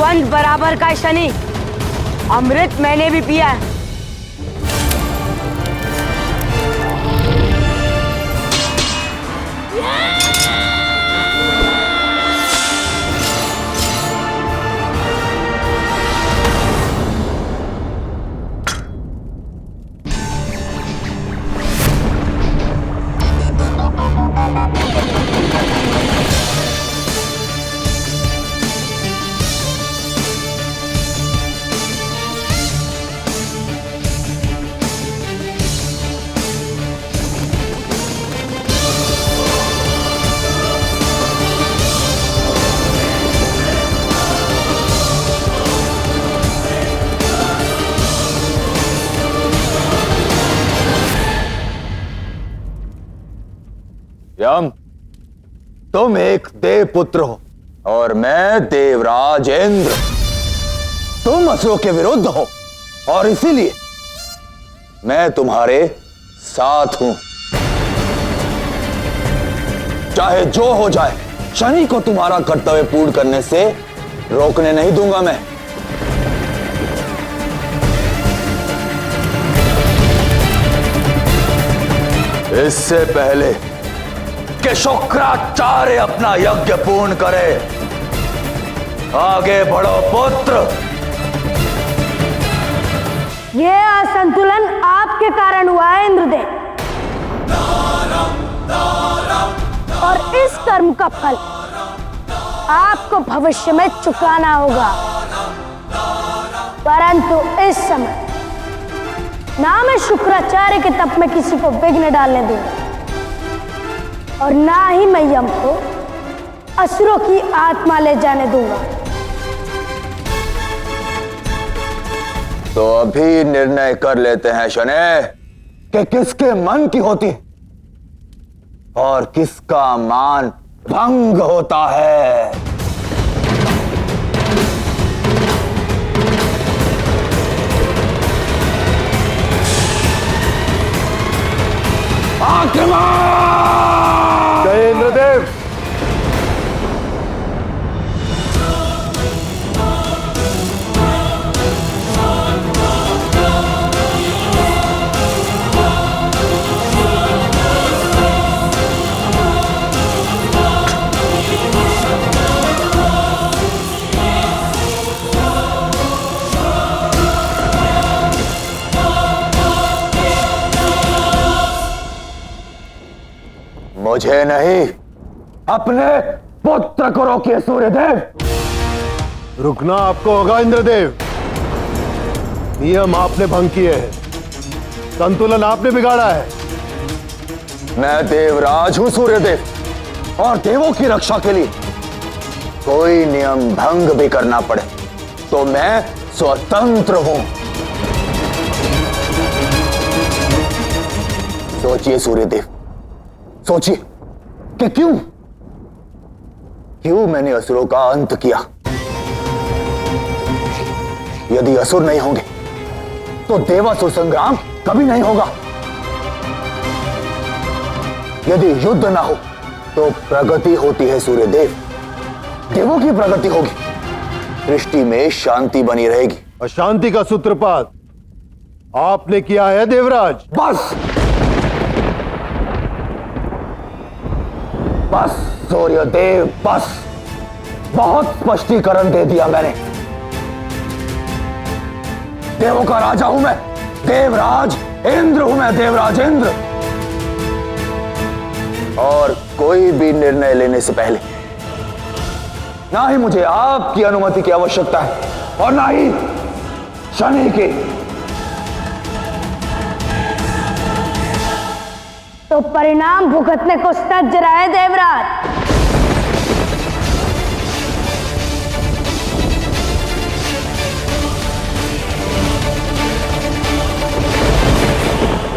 द्वंद बराबर का शनि, अमृत मैंने भी पिया है। यम, तुम एक देव पुत्र हो और मैं देवराज इंद्र। तुम असुरों के विरुद्ध हो और इसीलिए मैं तुम्हारे साथ हूं। चाहे जो हो जाए, शनि को तुम्हारा कर्तव्य पूर्ण करने से रोकने नहीं दूंगा मैं। इससे पहले कि शुक्राचार्य अपना यज्ञ पूर्ण करे, आगे बढ़ो पुत्र। ये असंतुलन आपके कारण हुआ है इंद्रदेव, और इस कर्म का फल आपको भविष्य में चुकाना होगा। परंतु इस समय ना मैं शुक्राचार्य के तप में किसी को विघ्न डालने दूंगा, और ना ही मैं यम को असुरों की आत्मा ले जाने दूंगा। तो अभी निर्णय कर लेते हैं शनि कि किसके मन की होती और किसका मान भंग होता है। आक्रमण! जय इंद्रदेव। मुझे नहीं, अपने पुत्र को रोकिए सूर्यदेव। रुकना आपको होगा इंद्रदेव। नियम आपने भंग किए हैं, संतुलन आपने बिगाड़ा है। मैं देवराज हूं सूर्यदेव, और देवों की रक्षा के लिए कोई नियम भंग भी करना पड़े तो मैं स्वतंत्र हूं। सोचिए सूर्यदेव, सोचिए कि क्यों मैंने असुरों का अंत किया। यदि असुर नहीं होंगे तो देवासुर संग्राम कभी नहीं होगा। यदि युद्ध ना हो तो प्रगति होती है सूर्यदेव, देवों की प्रगति होगी, सृष्टि में शांति बनी रहेगी। अशांति का सूत्रपात आपने किया है देवराज। बस सूर्यदेव, बस। बहुत स्पष्टीकरण दे दिया मैंने। देवों का राजा हूं मैं, देवराज इंद्र हूं मैं, देवराज इंद्र। और कोई भी निर्णय लेने से पहले ना ही मुझे आपकी अनुमति की आवश्यकता है और ना ही शनि की। तो परिणाम भुगतने को सज्ज रहा है देवराज।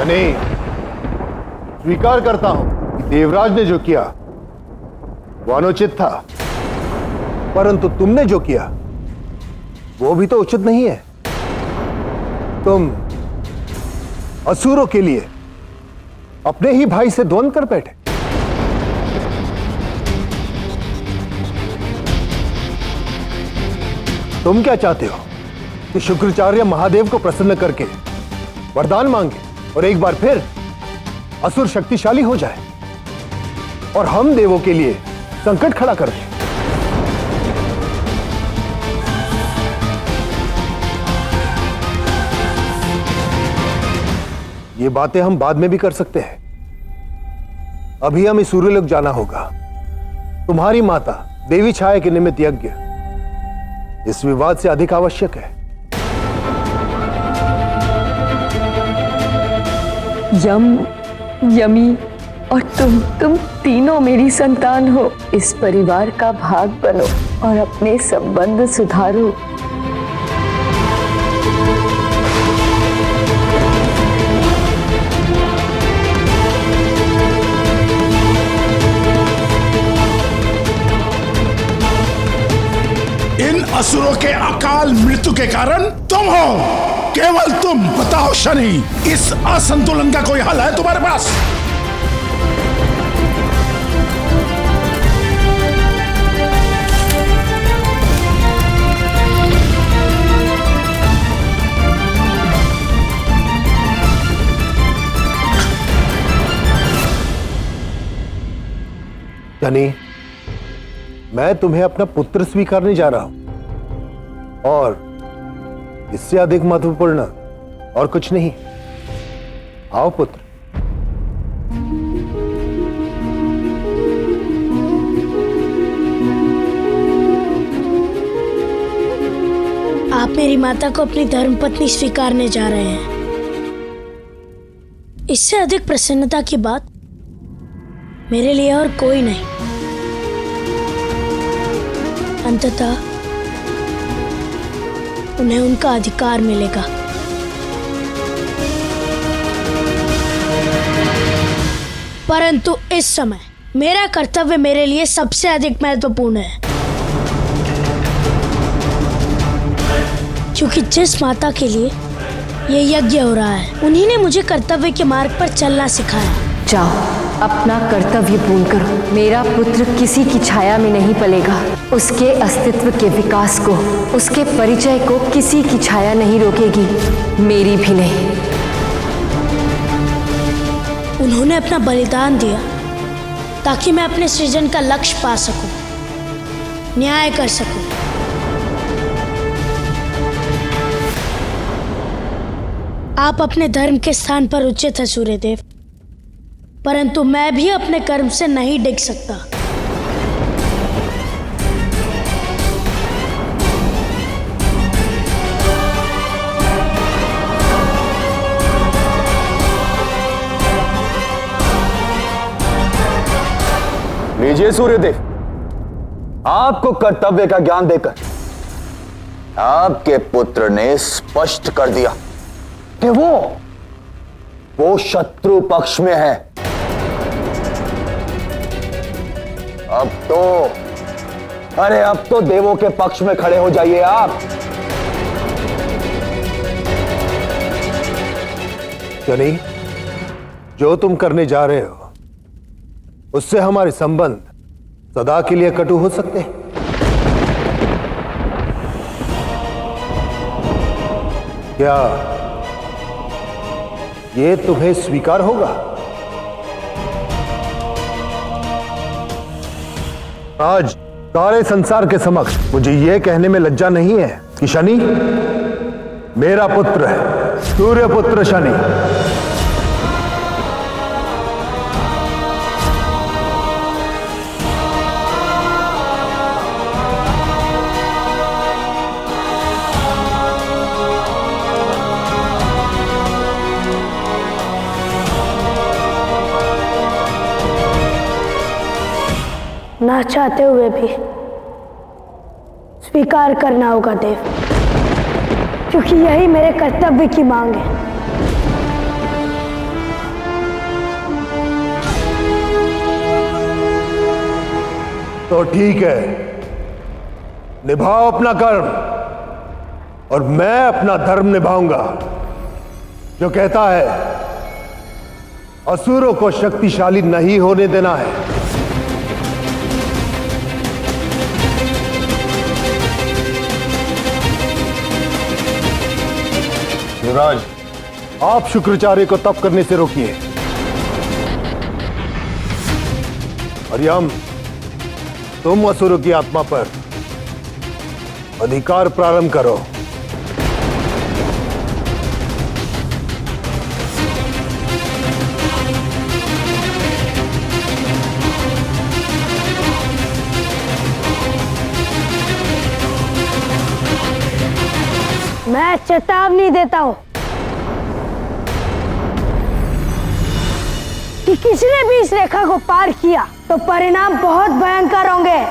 नहीं, स्वीकार करता हूं कि देवराज ने जो किया वो अनुचित था, परंतु तुमने जो किया वो भी तो उचित नहीं है। तुम असुरों के लिए अपने ही भाई से द्वंद्व कर बैठे। तुम क्या चाहते हो कि शुक्राचार्य महादेव को प्रसन्न करके वरदान मांगे और एक बार फिर असुर शक्तिशाली हो जाए और हम देवों के लिए संकट खड़ा कर दें? ये बातें हम बाद में भी कर सकते हैं। अभी हमें सूर्यलोक जाना होगा। तुम्हारी माता देवी छाया के निमित्त यज्ञ इस विवाद से अधिक आवश्यक है। यम, यमी और तुम तीनों मेरी संतान हो। इस परिवार का भाग बनो और अपने संबंध सुधारो। इन असुरों के अकाल मृत्यु के कारण तुम हो, केवल तुम। बताओ शनि, इस असंतुलन का कोई हल है तुम्हारे पास? शनि, मैं तुम्हें अपना पुत्र स्वीकारने जा रहा हूं और इससे अधिक महत्वपूर्ण और कुछ नहीं। आओ पुत्र। आप मेरी माता को अपनी धर्मपत्नी स्वीकारने जा रहे हैं। इससे अधिक प्रसन्नता की बात मेरे लिए और कोई नहीं। अंततः उन्हें उनका अधिकार मिलेगा। परंतु इस समय मेरा कर्तव्य मेरे लिए सबसे अधिक महत्वपूर्ण है, क्योंकि जिस माता के लिए ये यज्ञ हो रहा है, उन्हीं ने मुझे कर्तव्य के मार्ग पर चलना सिखाया। जाओ, अपना कर्तव्य पूर्ण करो। मेरा पुत्र किसी की छाया में नहीं पलेगा। उसके अस्तित्व के विकास को, उसके परिचय को किसी की छाया नहीं रोकेगी, मेरी भी नहीं। उन्होंने अपना बलिदान दिया ताकि मैं अपने सृजन का लक्ष्य पा सकूं, न्याय कर सकूं। आप अपने धर्म के स्थान पर उचित है सूर्यदेव, परंतु मैं भी अपने कर्म से नहीं डिग सकता। लीजिए सूर्यदेव, आपको कर्तव्य का ज्ञान देकर आपके पुत्र ने स्पष्ट कर दिया कि वो शत्रु पक्ष में है। अब तो देवों के पक्ष में खड़े हो जाइए आप। शनि, जो तुम करने जा रहे हो उससे हमारे संबंध सदा के लिए कटु हो सकते हैं। क्या ये तुम्हें स्वीकार होगा? आज सारे संसार के समक्ष मुझे यह कहने में लज्जा नहीं है कि शनि मेरा पुत्र है, सूर्य पुत्र शनि। ना चाहते हुए भी स्वीकार करना होगा देव, क्योंकि यही मेरे कर्तव्य की मांग है। तो ठीक है, निभाओ अपना कर्म और मैं अपना धर्म निभाऊंगा, जो कहता है असुरों को शक्तिशाली नहीं होने देना है। देवराज, आप शुक्राचार्य को तप करने से रोकिए। और यम, तुम असुरों की आत्मा पर अधिकार प्रारंभ करो। मैं चेतावनी देता हूं कि किसी ने भी इस रेखा को पार किया तो परिणाम बहुत भयंकर होंगे।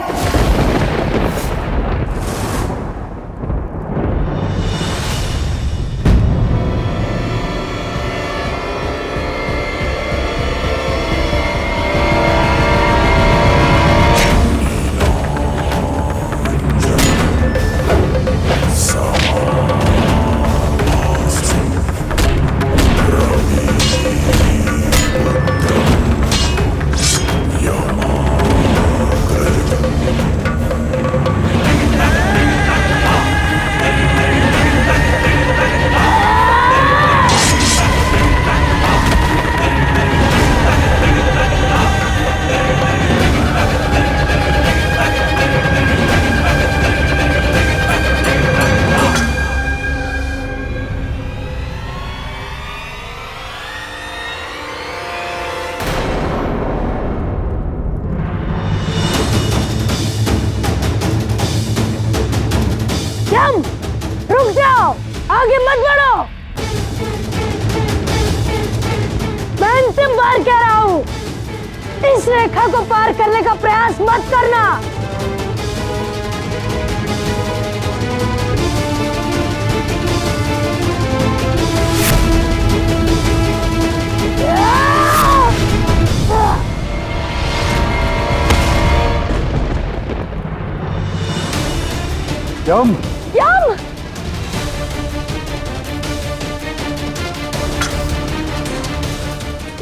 रुक जाओ, आगे मत बढ़ो। मैं अंतिम बार कह रहा हूं, इस रेखा को पार करने का प्रयास मत करना। यम, यम,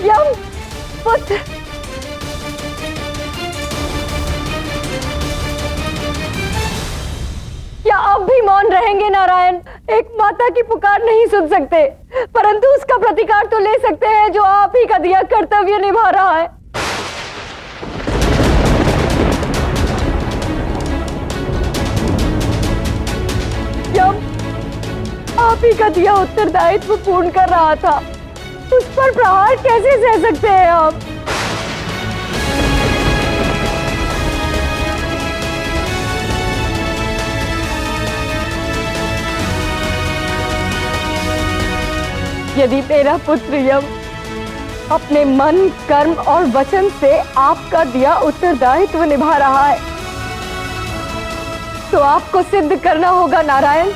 यम पुत्र, क्या आप भी मौन रहेंगे नारायण? एक माता की पुकार नहीं सुन सकते, परंतु उसका प्रतिकार तो ले सकते हैं जो आप ही का दिया कर्तव्य निभा रहा है। यम, आप ही का दिया उत्तरदायित्व पूर्ण कर रहा था, उस पर प्रहार कैसे सह सकते हैं आप? यदि मेरा पुत्र यम अपने मन, कर्म और वचन से आपका दिया उत्तरदायित्व निभा रहा है, तो आपको सिद्ध करना होगा नारायण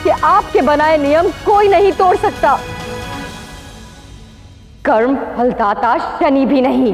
कि आपके बनाए नियम कोई नहीं तोड़ सकता, कर्म फलदाता शनि भी नहीं।